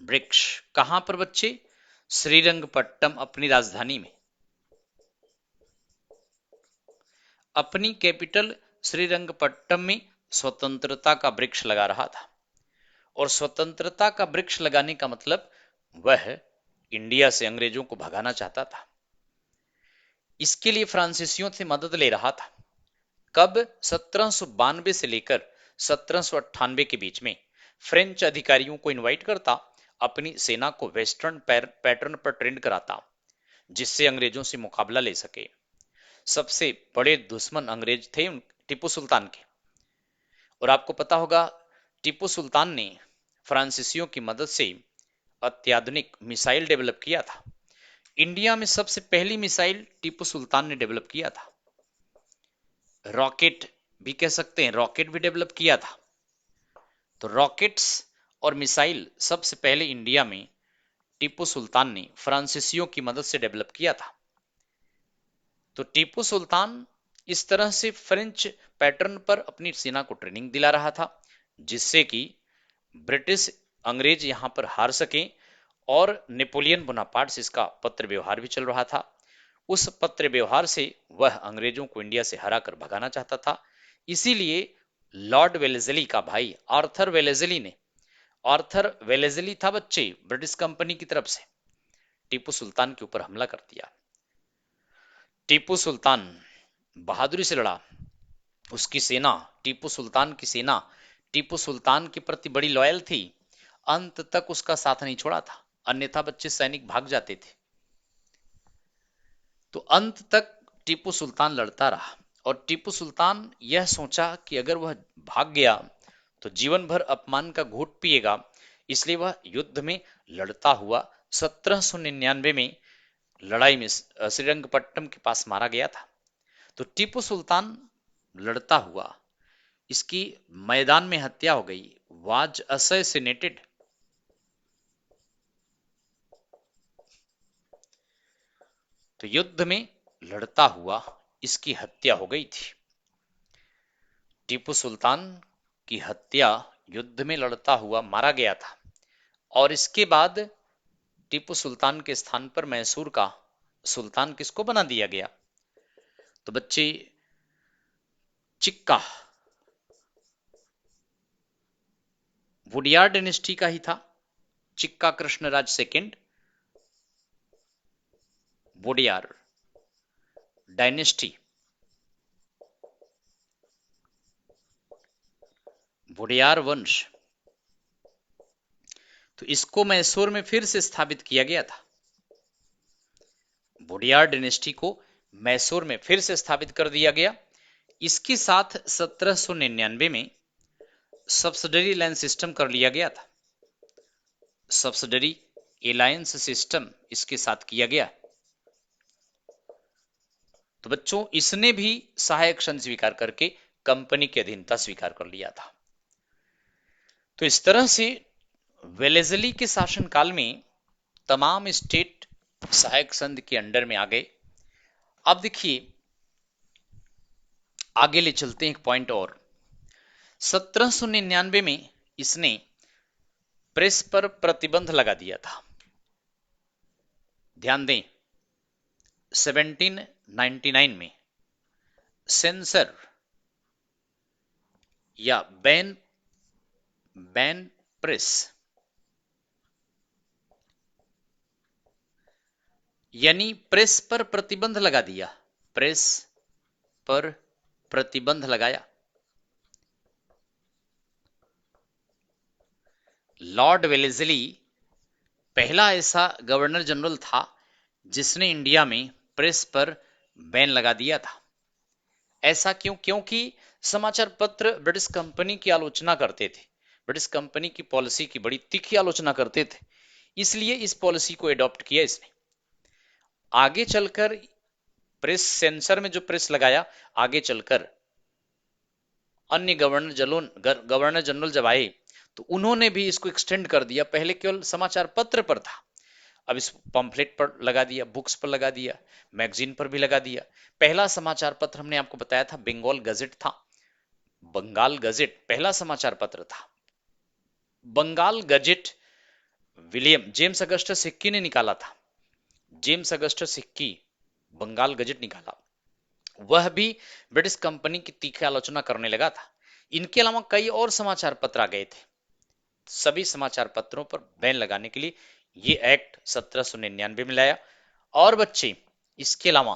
वृक्ष कहां पर बच्चे? श्रीरंगपट्टम, अपनी राजधानी में, अपनी कैपिटल श्रीरंगपट्टम में स्वतंत्रता का वृक्ष लगा रहा था। और स्वतंत्रता का वृक्ष लगाने का मतलब वह इंडिया से अंग्रेजों को भगाना चाहता था। इसके लिए फ्रांसीसियों से मदद ले रहा था। कब? 1792 से लेकर 1798 के बीच में फ्रेंच अधिकारियों को इनवाइट करता, अपनी सेना को वेस्टर्न पैटर्न पर ट्रेंड कराता, जिससे अंग्रेजों से मुकाबला ले सके। सबसे बड़े दुश्मन अंग्रेज थे टीपू सुल्तान के। और आपको पता होगा, टीपू सुल्तान ने फ्रांसीसियों की मदद से अत्याधुनिक मिसाइल डेवलप किया था। इंडिया में सबसे पहली मिसाइल टीपू सुल्तान ने डेवलप किया था। रॉकेट भी कह सकते हैं, रॉकेट भी डेवलप किया था। तो रॉकेट्स और मिसाइल सबसे पहले इंडिया में टीपू सुल्तान ने फ्रांसीसियों की मदद से डेवलप किया था। तो टीपू सुल्तान इस तरह से फ्रेंच पैटर्न पर अपनी सेना को ट्रेनिंग दिला रहा था, जिससे कि ब्रिटिश अंग्रेज यहां पर हार सके। और नेपोलियन बोनापार्ट से इसका पत्र व्यवहार भी चल रहा था। उस पत्र व्यवहार से वह अंग्रेजों को इंडिया से हराकर भगाना चाहता था। इसीलिए लॉर्ड वेलेजली का भाई आर्थर वेलेजली ने, आर्थर वेलेजली था बच्चे ब्रिटिश कंपनी की तरफ से, टीपू सुल्तान के ऊपर हमला कर दिया। टीपू सुल्तान बहादुरी से लड़ा। उसकी सेना, टीपू सुल्तान की सेना टीपू सुल्तान के प्रति बड़ी लॉयल थी, अंत तक उसका साथ नहीं छोड़ा था, अन्यथा बच्चे सैनिक भाग जाते थे। तो अंत तक टीपू सुल्तान लड़ता रहा। और टीपू सुल्तान यह सोचा कि अगर वह भाग गया तो जीवन भर अपमान का घूंट पिएगा, इसलिए वह युद्ध में लड़ता हुआ 1799 में लड़ाई में श्रीरंगपट्टम के पास मारा गया था। तो टीपू सुल्तान लड़ता हुआ, इसकी मैदान में हत्या हो गई, वाज असैसिनेटेड। तो युद्ध में लड़ता हुआ इसकी हत्या हो गई थी। टीपू सुल्तान की हत्या युद्ध में लड़ता हुआ मारा गया था। और इसके बाद टीपू सुल्तान के स्थान पर मैसूर का सुल्तान किसको बना दिया गया? तो बच्चे चिक्का, वुडियार डायनेस्टी का ही था। चिक्का कृष्णराज सेकंड, वुडियार डायनेस्टी, वुडियार वंश। तो इसको मैसूर में फिर से स्थापित किया गया था। वुडियार डायनेस्टी को मैसूर में फिर से स्थापित कर दिया गया। इसके साथ 1799 में सब्सिडरी लाइन सिस्टम कर लिया गया था। सब्सिडरी एलायंस सिस्टम इसके साथ किया गया। तो बच्चों इसने भी सहायक संघ स्वीकार करके कंपनी की अधीनता स्वीकार कर लिया था। तो इस तरह से वेलेजली के शासनकाल में तमाम स्टेट सहायक संघ के अंडर में आ गए। अब देखिए आगे ले चलते हैं एक पॉइंट और। 1799 में इसने प्रेस पर प्रतिबंध लगा दिया था। ध्यान दें, 1799 में सेंसर या बैन प्रेस, यानी प्रेस पर प्रतिबंध लगा दिया, प्रेस पर प्रतिबंध लगाया। लॉर्ड वेलेस्ली पहला ऐसा गवर्नर जनरल था जिसने इंडिया में प्रेस पर बैन लगा दिया था। ऐसा क्यों? क्योंकि समाचार पत्र ब्रिटिश कंपनी की आलोचना करते थे, ब्रिटिश कंपनी की पॉलिसी की बड़ी तीखी आलोचना करते थे, इसलिए इस पॉलिसी को अडॉप्ट किया इसने। आगे चलकर प्रेस सेंसर में जो प्रेस लगाया, आगे चलकर अन्य गवर्नर जनरल जब आए तो उन्होंने भी इसको एक्सटेंड कर दिया। पहले केवल समाचार पत्र पर था, अब इस पंफलेट पर लगा दिया, बुक्स पर लगा दिया, मैगजीन पर भी लगा दिया। पहला समाचार पत्र हमने आपको बताया था बंगाल गजेट था, बंगाल गजेट पहला समाचार पत्र था। Bengal Gazette William James Augustus Hicky ने निकाला था, James Augustus Hicky Bengal Gazette निकाला। वह भी ब्रिटिश कंपनी की तीखी आलोचना करने लगा था। इनके अलावा कई और समाचार पत्र आ गए थे, सभी समाचार पत्रों पर बैन लगाने के लिए ये एक्ट 1799 में लाया। और बच्चे इसके अलावा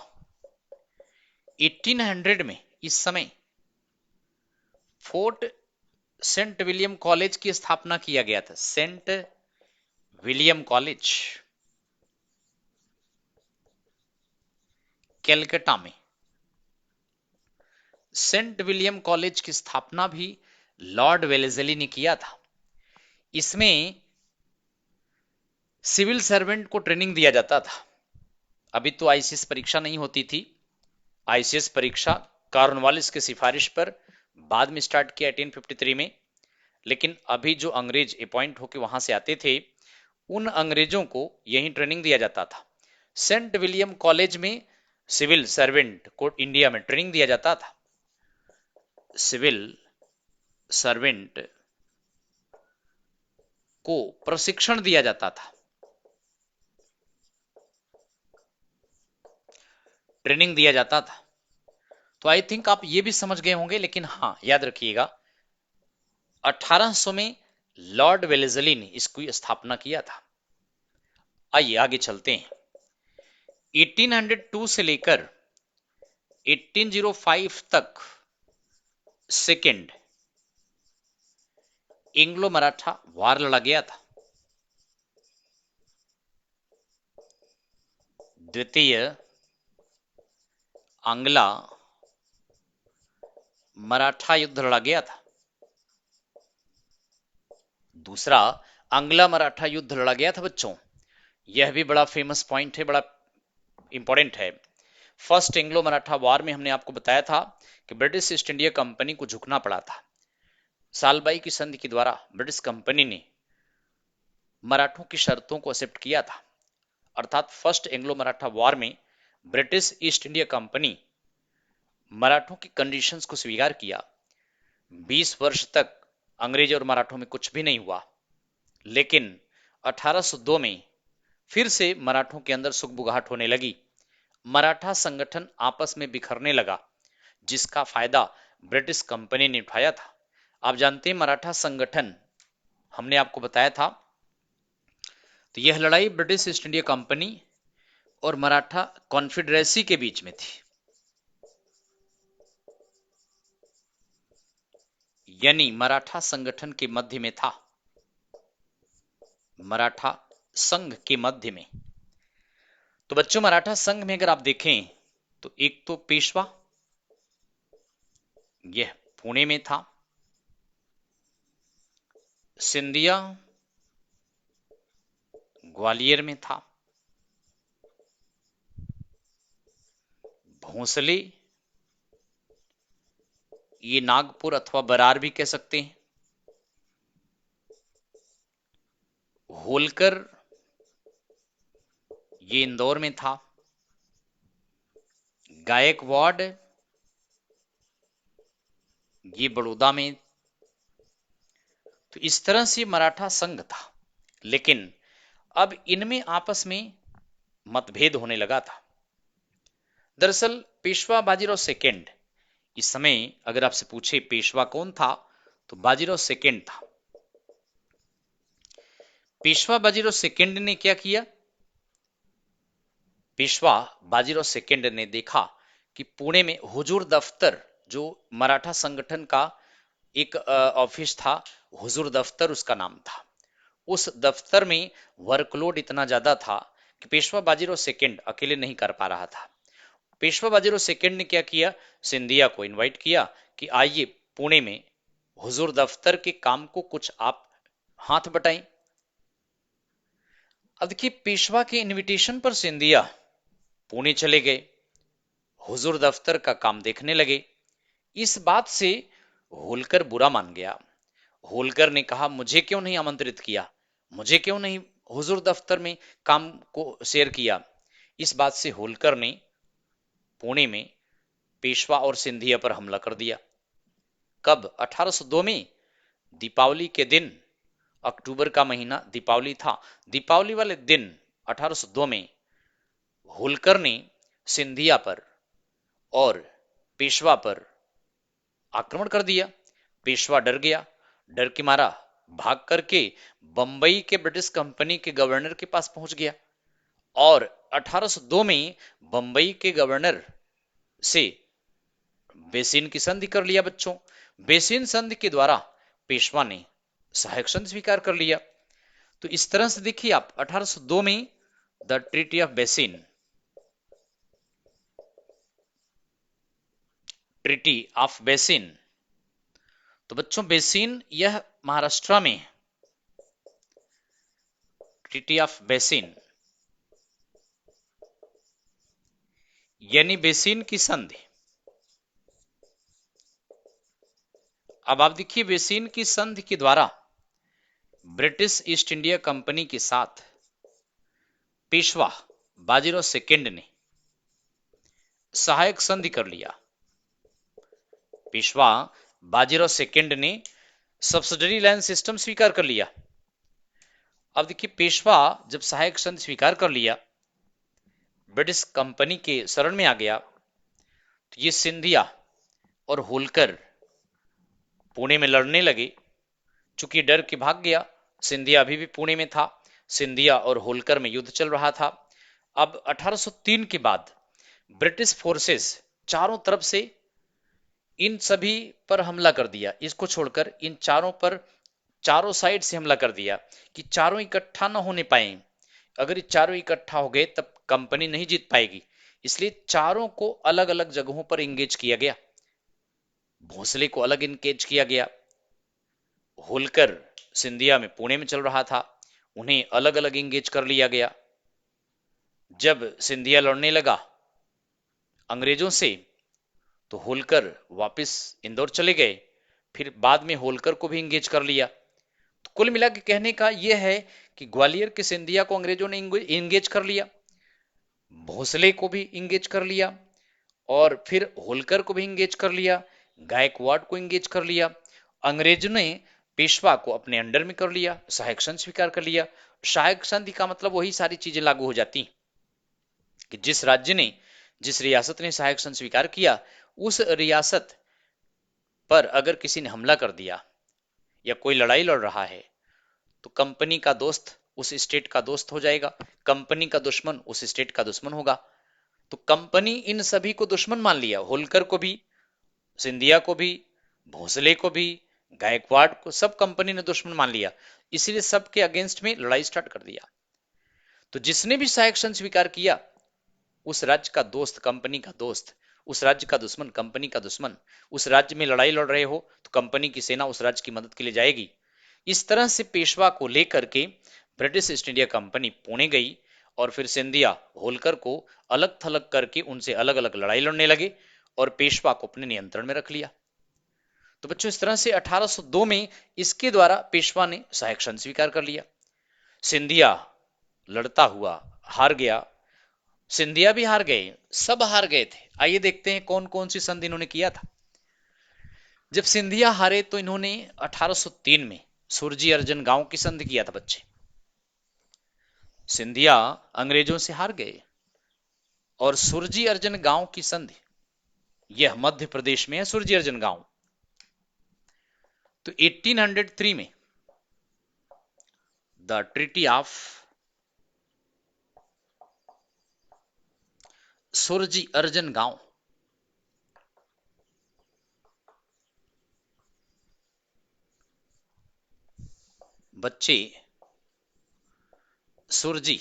1800 में इस समय फोर्ट सेंट विलियम कॉलेज की स्थापना किया गया था, सेंट विलियम कॉलेज कैलकाटा में। सेंट विलियम कॉलेज की स्थापना भी लॉर्ड वेलेस्ली ने किया था। इसमें सिविल सर्वेंट को ट्रेनिंग दिया जाता था। अभी तो आईसीएस परीक्षा नहीं होती थी, आईसीएस परीक्षा कॉर्नवालिस की सिफारिश पर बाद में स्टार्ट किया 1853 में। लेकिन अभी जो अंग्रेज अपॉइंट होकर वहां से आते थे, उन अंग्रेजों को यही ट्रेनिंग दिया जाता था। सेंट विलियम कॉलेज में सिविल सर्वेंट को इंडिया में ट्रेनिंग दिया जाता था, सिविल सर्वेंट को प्रशिक्षण दिया जाता था, ट्रेनिंग दिया जाता था। तो आई थिंक आप ये भी समझ गए होंगे। लेकिन हाँ, याद रखिएगा 1800 में लॉर्ड वेलेस्ली ने इसकी स्थापना किया था। आइए आगे चलते हैं। 1802 से लेकर 1805 तक सेकेंड एंग्लो मराठा वार लड़ा गया था। द्वितीय आंग्ला मराठा युद्ध लड़ा गया था। दूसरा आंग्ला मराठा युद्ध लड़ा गया था बच्चों, यह भी बड़ा फेमस पॉइंट है, बड़ा इंपॉर्टेंट है। फर्स्ट एंग्लो मराठा वार में हमने आपको बताया था कि ब्रिटिश ईस्ट इंडिया कंपनी को झुकना पड़ा था। सालबाई की संधि के द्वारा ब्रिटिश कंपनी ने मराठों की शर्तों को एक्सेप्ट किया था। अर्थात फर्स्ट एंग्लो मराठा वॉर में ब्रिटिश ईस्ट इंडिया कंपनी मराठों की कंडीशंस को स्वीकार किया। 20 वर्ष तक अंग्रेज और मराठों में कुछ भी नहीं हुआ, लेकिन 1802 में फिर से मराठों के अंदर सुगबुगाहट होने लगी, मराठा संगठन आपस में बिखरने लगा, जिसका फायदा ब्रिटिश कंपनी ने उठाया था। आप जानते हैं मराठा संगठन, हमने आपको बताया था, तो यह लड़ाई ब्रिटिश ईस्ट इंडिया कंपनी और मराठा कॉन्फेडरेसी के बीच में थी, यानी मराठा संगठन के मध्य में था, मराठा संघ के मध्य में। तो बच्चों मराठा संघ में अगर आप देखें तो एक तो पेशवा, यह पुणे में था, सिंधिया ग्वालियर में था, भोंसले ये नागपुर अथवा बरार भी कह सकते हैं, होलकर ये इंदौर में था, गायकवाड़ ये बड़ौदा में। तो इस तरह से मराठा संघ था, लेकिन अब इनमें आपस में मतभेद होने लगा था। दरअसल पेशवा बाजीराव सेकेंड, इस समय अगर आपसे पूछे पेशवा कौन था तो बाजीराव सेकेंड था। पेशवा बाजीराव सेकेंड ने क्या किया, पेशवा बाजीराव सेकंड ने देखा कि पुणे में हुजूर दफ्तर, जो मराठा संगठन का एक ऑफिस था, हुजूर दफ्तर उसका नाम था, उस दफ्तर में वर्कलोड इतना ज्यादा था कि पेशवा बाजीराव सेकंड अकेले नहीं कर पा रहा था। पेशवा बाजीराव सेकंड ने क्या किया, सिंधिया को इनवाइट किया कि आइए पुणे में हुजूर दफ्तर के काम को कुछ आप हाथ बटाएं। अब देखिए, पेशवा के इनविटेशन पर सिंधिया पुणे चले गए, हुजूर दफ्तर का काम देखने लगे। इस बात से होलकर बुरा मान गया। होलकर ने कहा, मुझे क्यों नहीं आमंत्रित किया, मुझे क्यों नहीं हुजूर दफ्तर में काम को शेयर किया। इस बात से होलकर ने पुणे में पेशवा और सिंधिया पर हमला कर दिया। कब? 1802 में, दीपावली के दिन। अक्टूबर का महीना दीपावली था। दीपावली वाले दिन 1802 में होलकर ने सिंधिया पर और पेशवा पर आक्रमण कर दिया। पेशवा डर गया, डर के मारा भाग करके बंबई के ब्रिटिश कंपनी के गवर्नर के पास पहुंच गया और 1802 में बंबई के गवर्नर से बेसिन की संधि कर लिया। बच्चों, बेसिन संधि के द्वारा पेशवा ने सहायक संधि स्वीकार कर लिया। तो इस तरह से देखिए आप, 1802 में the treaty of basin, treaty of basin. तो बच्चों, बेसिन यह महाराष्ट्र में, ट्रीटी ऑफ बेसिन यानी बेसिन की संधि। अब आप देखिए, बेसिन की संधि के द्वारा ब्रिटिश ईस्ट इंडिया कंपनी के साथ पेशवा बाजीराव सेकंड ने सहायक संधि कर लिया। पेशवा बाजीराव सेकंड ने सब्सिडरी लाइन सिस्टम स्वीकार कर लिया। अब देखिए, पेशवा जब सहायक संधि स्वीकार कर लिया, ब्रिटिश कंपनी के शरण में आ गया, तो ये सिंधिया और होलकर पुणे में लड़ने लगे। चूंकि डर के भाग गया, सिंधिया अभी भी पुणे में था, सिंधिया और होलकर में युद्ध चल रहा था। अब 1803 के बाद ब्रिटिश फोर्सेस चारों तरफ से इन सभी पर हमला कर दिया। इसको छोड़कर इन चारों पर, चारों साइड से हमला कर दिया कि चारों इकट्ठा ना होने पाए। अगर ये चारों इकट्ठा हो गए तब कंपनी नहीं जीत पाएगी। इसलिए चारों को अलग अलग जगहों पर इंगेज किया गया। भोसले को अलग इंगेज किया गया। होलकर सिंधिया में पुणे में चल रहा था, उन्हें अलग अलग इंगेज कर लिया गया। जब सिंधिया लड़ने लगा अंग्रेजों से, तो होलकर वापस इंदौर चले गए। फिर बाद में होलकर को भी इंगेज कर लिया। तो कुल मिला के कहने का यह है कि ग्वालियर के सिंधिया को अंग्रेजों ने इंगेज कर लिया, भोसले को भी इंगेज कर लिया, और फिर होलकर को भी इंगेज कर लिया, गायकवाड़ को इंगेज कर लिया। अंग्रेजों ने पेशवा को अपने अंडर में कर लिया, सहायक संधि स्वीकार कर लिया। सहायक संधि का मतलब वही सारी चीजें लागू हो जाती कि जिस राज्य ने, जिस रियासत ने सहायक संधि स्वीकार किया, उस रियासत पर अगर किसी ने हमला कर दिया या कोई लड़ाई लड़ रहा है, तो कंपनी का दोस्त उस स्टेट का दोस्त हो जाएगा, कंपनी का दुश्मन उस स्टेट का दुश्मन होगा। तो कंपनी इन सभी को दुश्मन मान लिया, होलकर को भी, सिंधिया को भी, भोसले को भी, गायकवाड़ को, सब कंपनी ने दुश्मन मान लिया। इसीलिए सबके अगेंस्ट में लड़ाई स्टार्ट कर दिया। तो जिसने भी सहायक संधि स्वीकार किया, उस राज्य का दोस्त कंपनी का दोस्त, उस राज्य का दुश्मन कंपनी का दुश्मन। उस राज्य में लड़ाई लड़ रहे हो तो कंपनी की सेना उस राज्य की मदद के लिए जाएगी। इस तरह से पेशवा को लेकर के British East India company Pune गई और फिर सिंधिया होलकर को अलग थलग करके उनसे अलग अलग लड़ाई लड़ने लगे और पेशवा को अपने नियंत्रण में रख लिया। तो बच्चों, इस तरह से 1802 में इसके द्वारा पेशवा ने सहायक संधि स्वीकार कर लिया। सिंधिया लड़ता हुआ हार गया, सिंधिया भी हार गए, सब हार गए थे। आइए देखते हैं कौन कौन सी संधि इन्होंने किया था। जब सिंधिया हारे तो इन्होंने 1803 में सुरजी अर्जन गांव की संधि किया था। बच्चे, सिंधिया अंग्रेजों से हार गए और सुरजी अर्जन गांव की संधि, यह मध्य प्रदेश में है सुरजी अर्जन गांव। तो 1803 में द ट्रीटी ऑफ सुरजी अर्जन गांव। बच्चे सुरजी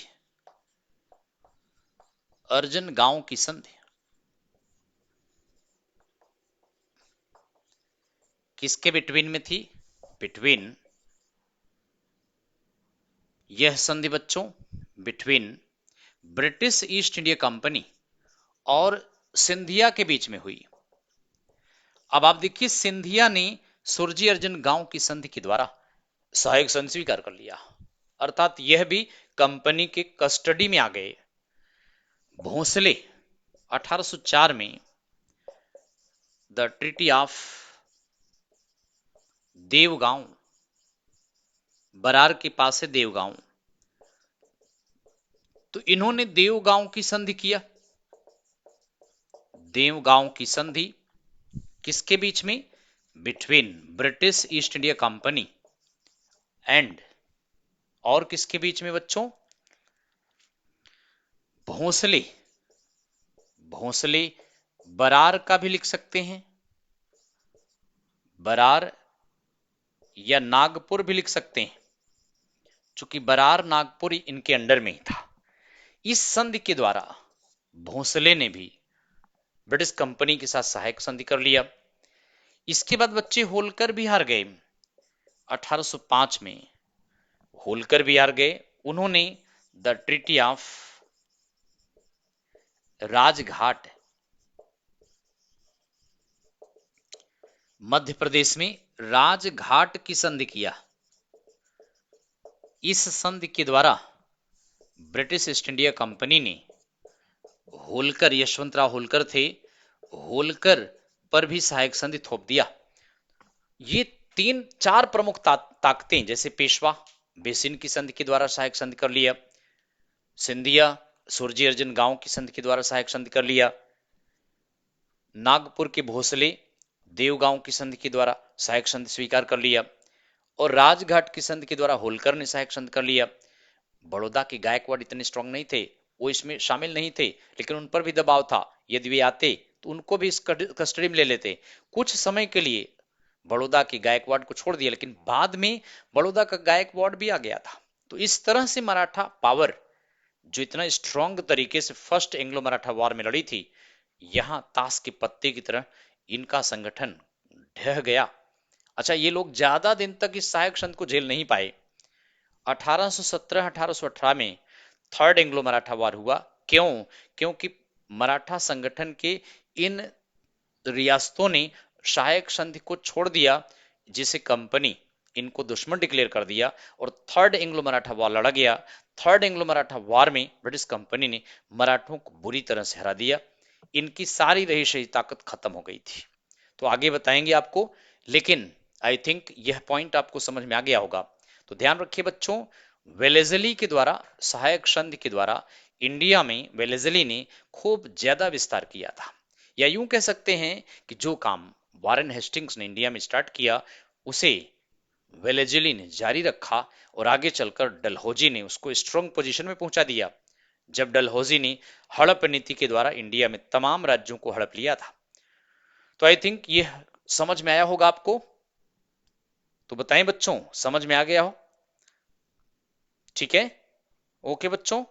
अर्जन गांव की संधि किसके बिटवीन में थी? बिटवीन, यह संधि बच्चों between British East India company और सिंधिया के बीच में हुई। अब आप देखिए, सिंधिया ने सुरजी अर्जन गांव की संधि के द्वारा सहायक संधि स्वीकार कर लिया, अर्थात यह भी कंपनी के कस्टडी में आ गए। भोंसले 1804 में the treaty of Deogaon, Berar के पास है देवगांव, तो इन्होंने देवगांव की संधि किया। देवगांव की संधि किसके बीच में? Between British East India company and, और किसके बीच में बच्चों? भोंसले, भोंसले बरार का भी लिख सकते हैं, बरार या नागपुर भी लिख सकते हैं, चूंकि बरार नागपुर इनके अंडर में ही था। इस संधि के द्वारा भोंसले ने भी ब्रिटिश कंपनी के साथ सहायक संधि कर लिया। इसके बाद बच्चे होलकर भी हार गए। 1805 में होलकर भी हार गए। उन्होंने the treaty of Rajghat, Madhya Pradesh में राजघाट की संधि किया। इस संधि के द्वारा ब्रिटिश ईस्ट इंडिया कंपनी ने होलकर, यशवंतराव होलकर थे, होलकर पर भी सहायक संधि थोप दिया। ये तीन चार प्रमुख ताकतें, जैसे पेशवा बेसिन की संधि के द्वारा सहायक संधि कर लिया, सिंधिया सुरजी अर्जन गांव की संधि के द्वारा सहायक संधि कर लिया, नागपुर के भोसले देवगांव की संधि के द्वारा सहायक संधि स्वीकार कर लिया, और राजघाट की संधि के द्वारा होलकर ने सहायक संधि कर लिया। बड़ौदा के गायकवाड़ इतने स्ट्रांग नहीं थे, वो इसमें शामिल नहीं थे, लेकिन उन पर भी दबाव था। यदि वे आते तो उनको भी इस कस्टडी में ले लेते। कुछ समय के लिए बड़ौदा के गायकवाड़ को छोड़ दिया, लेकिन बाद में बड़ौदा का गायकवाड़ भी आ गया था। तो इस तरह से मराठा पावर जो इतना स्ट्रांग तरीके से फर्स्ट एंग्लो मराठा वॉर में लड़ी थी, यहां ताश के पत्ते की तरह इनका संगठन ढह गया। अच्छा, ये लोग ज्यादा दिन तक इस सहायक संधि को झेल नहीं पाए। 1817-1818 में थर्ड एंग्लो मराठा वॉर हुआ। क्यों? क्योंकि मराठा संगठन के इन रियासतों ने सहायक संधि को छोड़ दिया, जिसे कंपनी इनको दुश्मन डिक्लेयर कर दिया, और थर्ड एंग्लो मराठा वॉर लड़ा गया। थर्ड एंग्लो मराठा वॉर में ब्रिटिश कंपनी ने मराठों को बुरी तरह से हरा दिया। इनकी सारी रही सही ताकत खत्म हो गई थी। तो आगे बताएंगे आपको, लेकिन आई थिंक यह पॉइंट आपको समझ में आ गया होगा। तो ध्यान रखिए बच्चों, वेलेजली के द्वारा सहायक संधि के द्वारा इंडिया में वेलेजली ने खूब ज्यादा विस्तार किया था, या यूं कह सकते हैं कि जो काम वारेन हेस्टिंग्स ने इंडिया में स्टार्ट किया, उसे वेलेजली ने जारी रखा, और आगे चलकर डलहौजी ने उसको स्ट्रॉन्ग पोजीशन में पहुंचा दिया, जब डलहौजी ने हड़प नीति के द्वारा इंडिया में तमाम राज्यों को हड़प लिया था। तो आई थिंक ये समझ में आया होगा आपको। तो बताएं बच्चों, समझ में आ गया हो? ठीक है, ओके बच्चों।